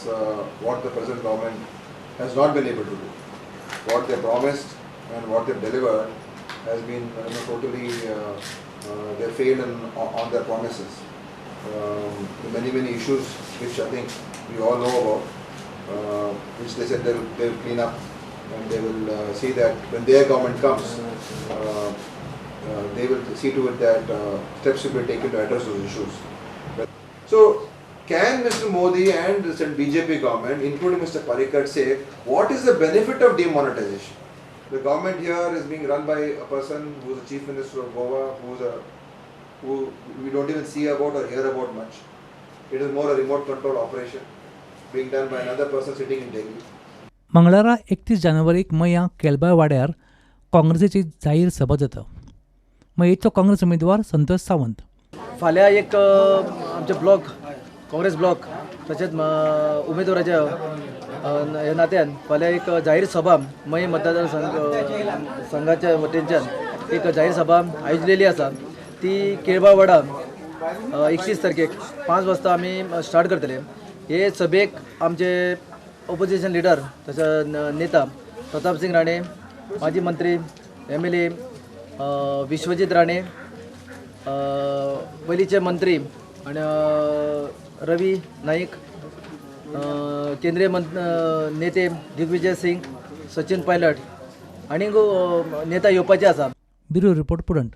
what the present government has not been able to do. What they promised and what they've delivered has been totally they failed on their promises. Many issues which I think we all know about, which they said they will clean up and they will see that when their government comes, they will see to it that steps will be taken to address those issues. So, can Mr. Modi and the BJP government, including Mr. Parrikar, say what is the benefit of demonetization? The government here is being run by a person who is the Chief Minister of Goa, who we don't even see about or hear about much. It is more a remote control operation being done by another person sitting in Delhi. मंगळारा 31 जानेवारीक मया केलबाय वाड्यार काँग्रेसीची जाहीर सभा जाता. मयेचो काँग्रेस उमेदवार संतोष सावंत. फाल्यां एक आमचे ब्लॉक काँग्रेस ब्लॉक तशेंच उमेदवाराच्या ह्या नात्यान फाल्यां एक जाहीर सभा मय मतदार संघाच्या वतीच्यान एक जाहीर सभा आयोजिल्ली आसा. ती केळबाय वाडा 31 तारखेक 5 वाजता आमी स्टार्ट करतले. हे सभेक आमचे ऑपोजिशन लिडर तशें नेता प्रताप सिंग राणे, माजी मंत्री MLA विश्वजीत राणे, पयलींचे मंत्री आणि रवी नाईक, केंद्रीय नेते दिग्विजय सिंग, सचिन पायलट आणि नेता येवपाचे आसा. Bureau report prudent.